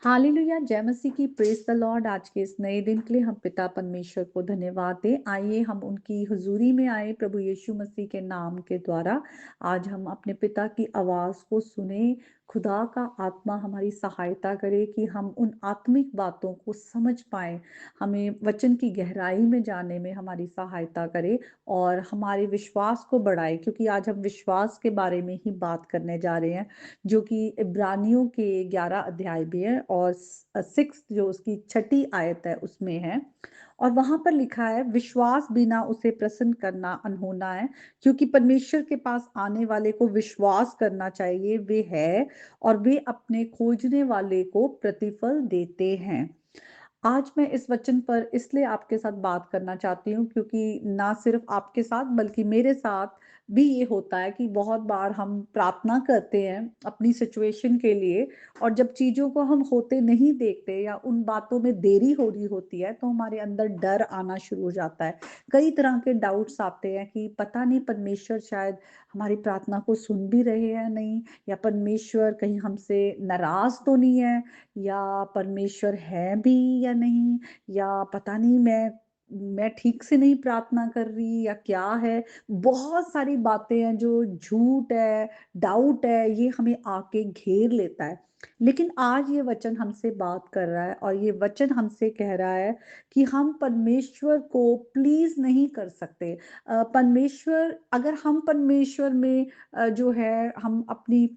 Hallelujah, जय मसीह की, praise the Lord. आज के इस नए दिन के लिए हम पिता परमेश्वर को धन्यवाद दें। आइए हम उनकी हुज़ूरी में आए प्रभु यीशु मसीह के नाम के द्वारा। आज हम अपने पिता की आवाज़ को सुनें। खुदा का आत्मा हमारी सहायता करे कि हम उन आत्मिक बातों को समझ पाएँ। हमें वचन की गहराई में जाने में हमारी सहायता करे और हमारे विश्वास को बढ़ाए, क्योंकि आज हम विश्वास के बारे में ही बात करने जा रहे हैं। जो कि इब्रानियों के 11 अध्याय भी है और 6 जो उसकी छठी आयत है उसमें है। और वहां पर लिखा है, विश्वास बिना उसे प्रसन्न करना अनहोना है, क्योंकि परमेश्वर के पास आने वाले को विश्वास करना चाहिए वे है, और वे अपने खोजने वाले को प्रतिफल देते हैं। आज मैं इस वचन पर इसलिए आपके साथ बात करना चाहती हूँ, क्योंकि ना सिर्फ आपके साथ बल्कि मेरे साथ भी ये होता है कि बहुत बार हम प्रार्थना करते हैं अपनी सिचुएशन के लिए, और जब चीज़ों को हम होते नहीं देखते या उन बातों में देरी हो रही होती है तो हमारे अंदर डर आना शुरू हो जाता है। कई तरह के डाउट्स आते हैं कि पता नहीं परमेश्वर शायद हमारी प्रार्थना को सुन भी रहे हैं नहीं, या परमेश्वर कहीं हमसे नाराज़ तो नहीं है, या परमेश्वर है भी या नहीं, या पता नहीं मैं ठीक से नहीं प्रार्थना कर रही या क्या है। बहुत सारी बातें हैं जो झूठ है, डाउट है, ये हमें आके घेर लेता है। लेकिन आज ये वचन हमसे बात कर रहा है और ये वचन हमसे कह रहा है कि हम परमेश्वर को प्लीज नहीं कर सकते। परमेश्वर, अगर हम परमेश्वर में जो है हम अपनी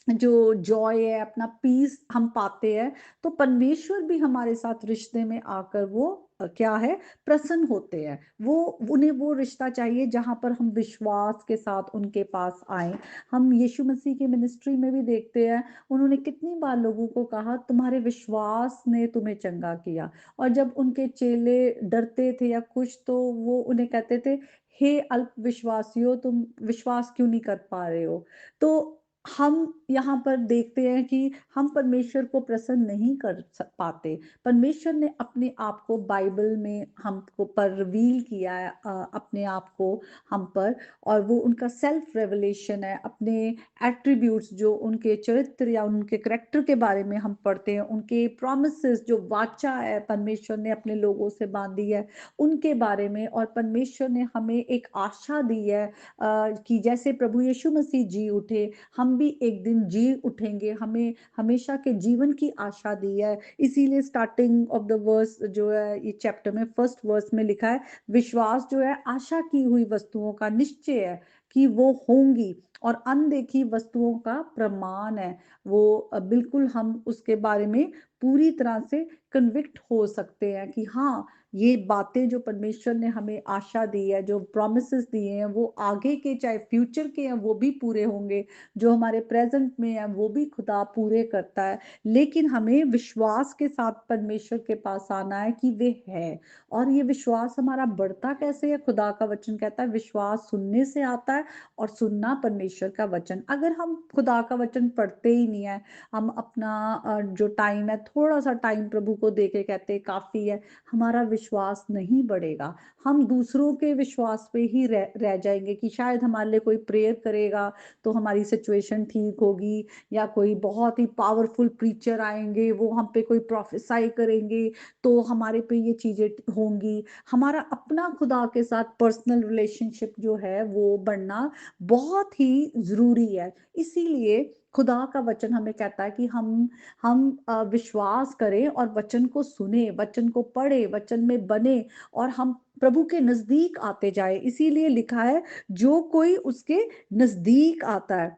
जो जॉय है, अपना पीस हम पाते हैं, तो परमेश्वर भी हमारे साथ रिश्ते में आकर वो क्या है, प्रसन्न होते हैं। वो उन्हें वो रिश्ता चाहिए जहाँ पर हम विश्वास के साथ उनके पास आएँ। हम यीशु मसीह की मिनिस्ट्री में भी देखते हैं, उन्होंने कितनी बार लोगों को कहा, तुम्हारे विश्वास ने तुम्हें चंगा किया। और जब उनके चेले डरते थे या कुछ, तो वो उन्हें कहते थे, हे अल्पविश्वासियों, तुम विश्वास क्यों नहीं कर पा रहे हो? तो हम यहाँ पर देखते हैं कि हम परमेश्वर को प्रसन्न नहीं कर पाते। परमेश्वर ने अपने आप को बाइबल में हमको पर रिवील किया है, अपने आप को हम पर। और वो उनका सेल्फ रेवलेशन है, अपने एट्रीब्यूट्स जो उनके चरित्र या उनके करेक्टर के बारे में हम पढ़ते हैं, उनके प्रोमिसेस जो वाचा है परमेश्वर ने अपने लोगों से बांधी है, उनके बारे में। और परमेश्वर ने हमें एक आशा दी है कि जैसे प्रभु यीशु मसीह जी उठे, हम भी एक दिन जी उठेंगे। हमें हमेशा के जीवन की आशा दी है। इसीलिए स्टार्टिंग ऑफ द वर्स जो है ये चैप्टर में फर्स्ट वर्स में लिखा है, विश्वास जो है आशा की हुई वस्तुओं का निश्चय है कि वो होंगी, और अनदेखी वस्तुओं का प्रमाण है। वो बिल्कुल हम उसके बारे में पूरी तरह से कन्विक्ट हो सकते हैं कि हाँ, ये बातें जो परमेश्वर ने हमें आशा दी है, जो प्रोमिसेस दिए हैं, वो आगे के चाहे फ्यूचर के हैं वो भी पूरे होंगे, जो हमारे प्रेजेंट में है वो भी खुदा पूरे करता है। लेकिन हमें विश्वास के साथ परमेश्वर के पास आना है कि वे है। और ये विश्वास हमारा बढ़ता कैसे है? खुदा का वचन कहता है, विश्वास सुनने से आता है और सुनना परमेश्वर का वचन। अगर हम खुदा का वचन पढ़ते ही नहीं है, हम अपना जो टाइम है थोड़ा सा टाइम प्रभु को दे के कहते हैं काफी है, हमारा विश्वास नहीं बढ़ेगा। हम दूसरों के विश्वास पे ही रह जाएंगे कि शायद हमारे लिए कोई प्रेयर करेगा तो हमारी सिचुएशन ठीक होगी, या कोई बहुत ही पावरफुल प्रीचर आएंगे, वो हम पे कोई प्रोफेसाई करेंगे तो हमारे पे ये चीजें होंगी। हमारा अपना खुदा के साथ पर्सनल रिलेशनशिप जो है वो बढ़ना बहुत ही जरूरी है। इसीलिए खुदा का वचन हमें कहता है कि हम विश्वास करें और वचन को सुने, वचन को पढ़े, वचन में बने, और हम प्रभु के नजदीक आते जाए। इसीलिए लिखा है, जो कोई उसके नजदीक आता है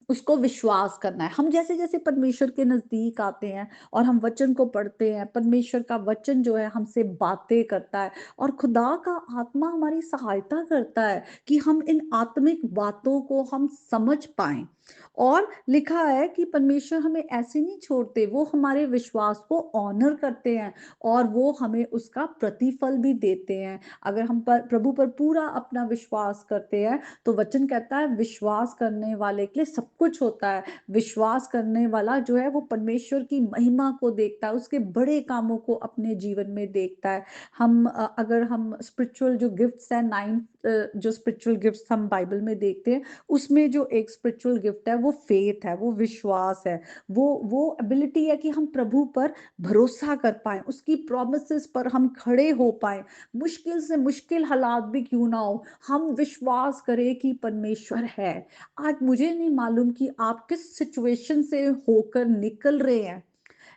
उसको विश्वास करना है। हम जैसे-जैसे परमेश्वर के नज़दीक आते हैं और हम वचन को पढ़ते हैं, परमेश्वर का वचन जो है हमसे बातें करता है, और खुदा का आत्मा हमारी सहायता करता है कि हम इन आत्मिक बातों को हम समझ पाएँ। और लिखा है कि परमेश्वर हमें ऐसे नहीं छोड़ते, वो हमारे विश्वास को ऑनर करते हैं और वो हमें उसका प्रतिफल भी देते हैं। अगर हम पर प्रभु पर पूरा अपना विश्वास करते हैं, तो वचन कहता है विश्वास करने वाले के लिए सब कुछ होता है। विश्वास करने वाला जो है वो परमेश्वर की महिमा को देखता है, उसके बड़े कामों को अपने जीवन में देखता है। अगर हम स्पिरिचुअल जो गिफ्ट्स हैं, 9 जो स्पिरिचुअल गिफ्ट्स हम बाइबल में देखते हैं, उसमें जो एक स्पिरिचुअल गिफ्ट है वो फेथ है, वो विश्वास है, वो एबिलिटी है कि हम प्रभु पर भरोसा कर पाए, उसकी प्रोमिसेस पर हम खड़े हो पाए, मुश्किल से मुश्किल हालात भी क्यों ना हो, हम विश्वास करें कि परमेश्वर है। आज मुझे नहीं मालूम कि आप किस सिचुएशन से होकर निकल रहे हैं,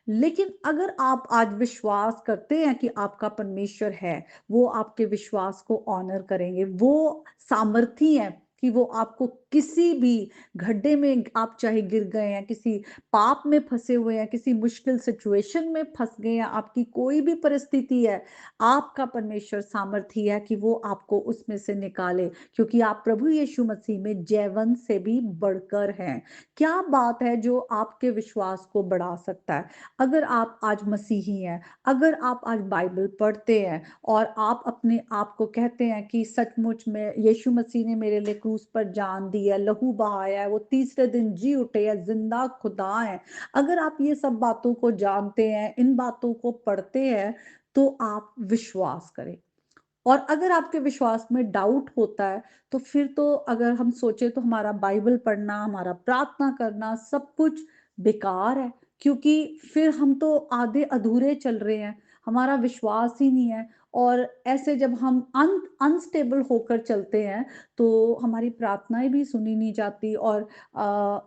लेकिन अगर आप आज विश्वास करते हैं कि आपका परमेश्वर है, वो आपके विश्वास को ऑनर करेंगे। वो सामर्थी है कि वो आपको किसी भी गड्ढे में आप चाहे गिर गए हैं, किसी पाप में फँसे हुए हैं, किसी मुश्किल सिचुएशन में फँस गए हैं, आपकी कोई भी परिस्थिति है, आपका परमेश्वर सामर्थी है कि वो आपको उसमें से निकाले, क्योंकि आप प्रभु यीशु मसीह में जयवंत से भी बढ़कर हैं। क्या बात है जो आपके विश्वास को बढ़ा सकता है? अगर आप आज मसीही हैं, अगर आप आज बाइबल पढ़ते हैं और आप अपने आप को कहते हैं कि सचमुच में यीशु मसीह ने मेरे लिए क्रूस पर जान दी है, लहू बहाया है, वो तीसरे दिन जी उठे हैं, जिंदा खुदा है। अगर आप ये सब बातों को जानते हैं, इन बातों को पढ़ते हैं, तो आप विश्वास करें। और अगर आपके विश्वास में डाउट होता है, तो फिर तो अगर हम सोचे तो हमारा बाइबल पढ़ना, हमारा प्रार्थना करना सब कुछ बेकार है, क्योंकि फिर हम तो आधे अधूरे चल रहे हैं, हमारा विश्वास ही नहीं है। और ऐसे जब हम अनस्टेबल होकर चलते हैं, तो हमारी प्रार्थनाएं भी सुनी नहीं जाती, और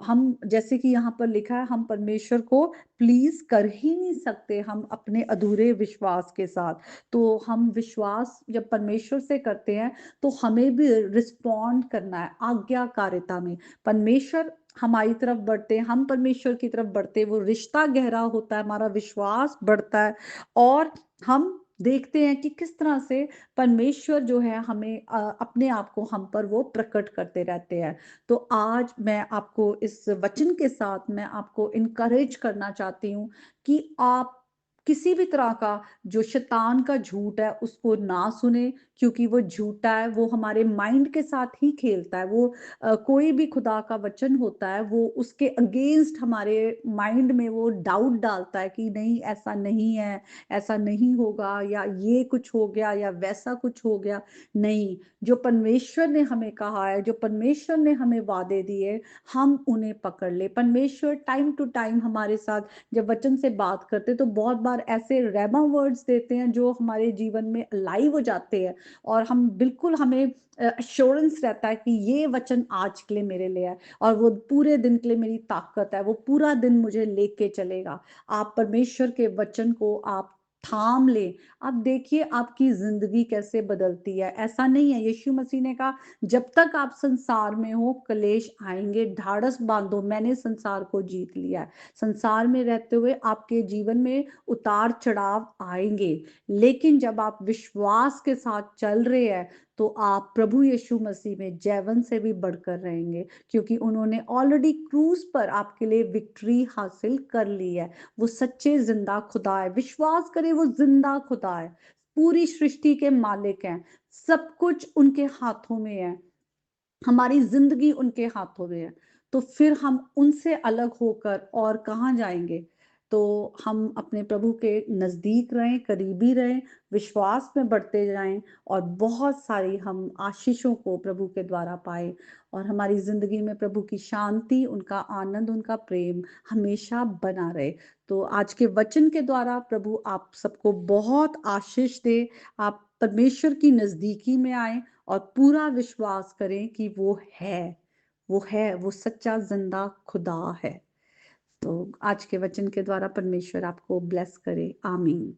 हम जैसे कि यहाँ पर लिखा है, हम परमेश्वर को प्लीज कर ही नहीं सकते हम अपने अधूरे विश्वास के साथ। तो हम विश्वास जब परमेश्वर से करते हैं, तो हमें भी रिस्पॉन्ड करना है आज्ञाकारिता में। परमेश्वर हमारी तरफ बढ़ते हैं, हम परमेश्वर की तरफ बढ़ते हैं, वो रिश्ता गहरा होता है, हमारा विश्वास बढ़ता है, और हम देखते हैं कि किस तरह से परमेश्वर जो है हमें अपने आप को हम पर वो प्रकट करते रहते हैं। तो आज मैं आपको इस वचन के साथ मैं आपको इनकरेज करना चाहती हूँ कि आप किसी भी तरह का जो शैतान का झूठ है उसको ना सुने, क्योंकि वो झूठा है, वो हमारे माइंड के साथ ही खेलता है। वो कोई भी खुदा का वचन होता है, वो उसके अगेंस्ट हमारे माइंड में वो डाउट डालता है कि नहीं ऐसा नहीं है, ऐसा नहीं होगा, या ये कुछ हो गया या वैसा कुछ हो गया। नहीं, जो परमेश्वर ने हमें कहा है, जो परमेश्वर ने हमें वादे दिए, हम उन्हें पकड़ ले। परमेश्वर टाइम टू टाइम हमारे साथ जब वचन से बात करते, तो बहुत बार ऐसे रेमा वर्ड्स देते हैं जो हमारे जीवन में लाइव हो जाते हैं, और हम बिल्कुल हमें अश्योरेंस रहता है कि ये वचन आज के लिए मेरे लिए है, और वो पूरे दिन के लिए मेरी ताकत है, वो पूरा दिन मुझे लेके चलेगा। आप परमेश्वर के वचन को आप थाम ले। आप देखिए आपकी जिंदगी कैसे बदलती है। ऐसा नहीं है, यीशु मसीह ने कहा जब तक आप संसार में हो कलेश आएंगे, ढाढ़स बांधो, मैंने संसार को जीत लिया है। संसार में रहते हुए आपके जीवन में उतार चढ़ाव आएंगे, लेकिन जब आप विश्वास के साथ चल रहे हैं, तो आप प्रभु यीशु मसीह में जयवंत से भी बढ़कर रहेंगे, क्योंकि उन्होंने ऑलरेडी क्रूस पर आपके लिए विक्ट्री हासिल कर ली है। वो सच्चे जिंदा खुदा है, विश्वास करें, वो जिंदा खुदा है, पूरी सृष्टि के मालिक हैं, सब कुछ उनके हाथों में है, हमारी जिंदगी उनके हाथों में है। तो फिर हम उनसे अलग होकर और कहाँ जाएंगे? तो हम अपने प्रभु के नजदीक रहें, करीबी रहें, विश्वास में बढ़ते जाएं, और बहुत सारी हम आशीषों को प्रभु के द्वारा पाए, और हमारी जिंदगी में प्रभु की शांति, उनका आनंद, उनका प्रेम हमेशा बना रहे। तो आज के वचन के द्वारा प्रभु आप सबको बहुत आशीष दे। आप परमेश्वर की नजदीकी में आए, और पूरा विश्वास करें कि वो है, वो है, वो सच्चा जिंदा खुदा है। तो आज के वचन के द्वारा परमेश्वर आपको ब्लेस करे। आमीन।